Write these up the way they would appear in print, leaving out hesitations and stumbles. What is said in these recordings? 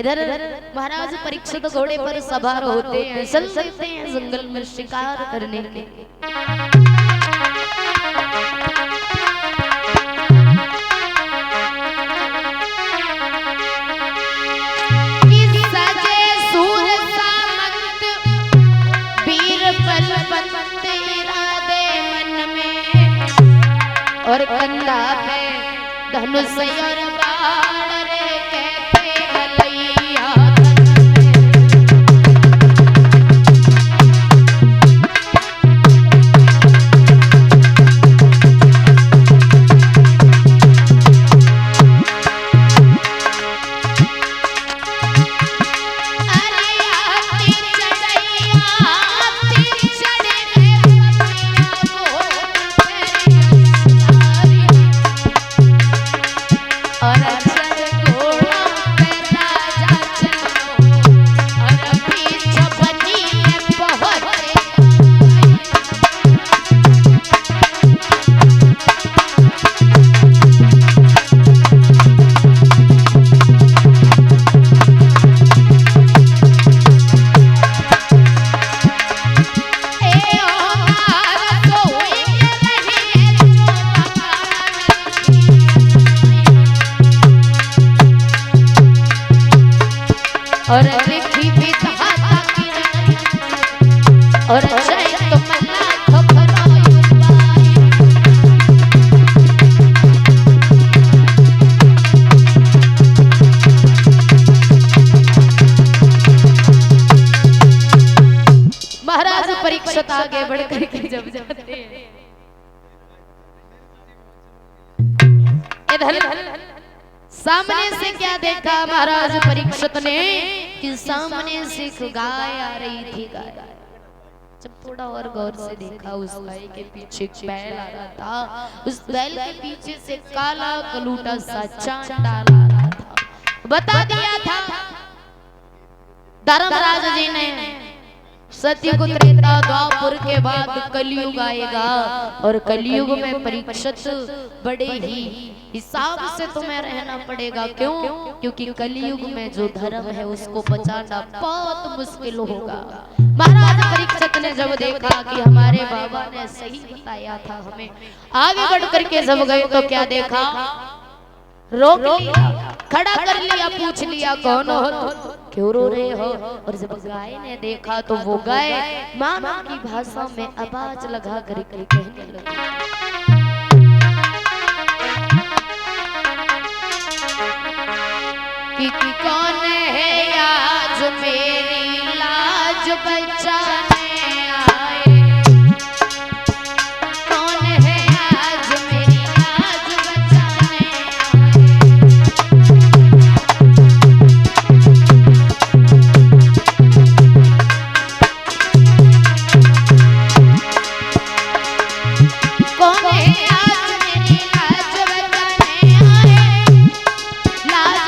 इधर महाराज परीक्षित घोड़े पर सवार होते हैं, चल देते हैं जंगल में शिकार करने के लिए। और कंधा पे धनुष और बाण रे कहते भलैया और लिखी भी कहा और तो मना महाराज परीक्षित आगे बढ़ करके जब जाते हैं इधर सामने से क्या देखा महाराज परीक्षित ने कि सामने से गाय आ रही थी। गाय जब थोड़ा और गौर से देखा उस गाय के पीछे बैल आ रहा था, उस बैल के पीछे से काला कलूटा सा चांद डाल आ रहा था। बता दिया था धर्मराज जी ने सत्य को त्रेता द्वापर के बाद कलयुग आएगा और कलयुग में परीक्षित बड़े ही हिसाब से तुम्हें रहना पड़ेगा। क्यों? क्योंकि कलयुग में जो धर्म है उसको बचाना बहुत मुश्किल होगा। महाराज परीक्षित ने जब देखा कि हमारे बाबा ने सही बताया था, हमें आगे बढ़ करके जब गए तो क्या देखा, रोक लिया, खड़ा कर लिया, पूछ लिया कौन हो, क्यों रो रहे हो। और जब गाय ने देखा तो वो गाय मानव की भाषा में आवाज लगा कर कहने लगी, कि कौन है आज मेरी लाज बचाने आए, कौन है आज मेरी लाज बचाने आए, कौन है आज मेरी लाज बचाने आए, लाज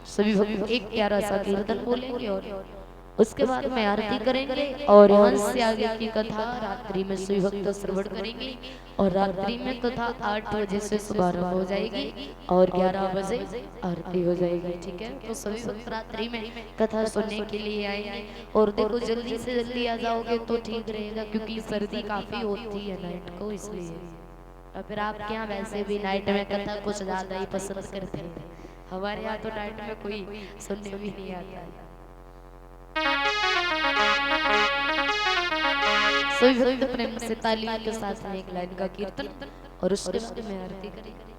सभी भक्त एक प्यारा सा कीर्तन बोलेंगे और उसके बाद में आरती करेंगे और यहाँ से आगे की कथा रात्रि में सभी भक्त श्रवण करेंगे और रात्रि में तथा 8 बजे से शुभारंभ हो जाएगी और 11 बजे आरती हो जाएगी। ठीक है, तो सभी भक्त रात्रि में कथा सुनने के लिए आएंगे और देखो जल्दी से जल्दी आ जाओगे तो ठीक रहेगा क्योंकि सर्दी काफी होती है नाइट को, इसलिए और फिर आपके यहाँ वैसे भी नाइट में कथा कुछ ज्यादा ही पसंद करते हैं। हमारे यहाँ तो नाइट में कोई सुनने भी नहीं आता है। सभी भक्त प्रेम से तालियों के साथ में एक लाइन का कीर्तन और उसके बाद में आरती करेंगे।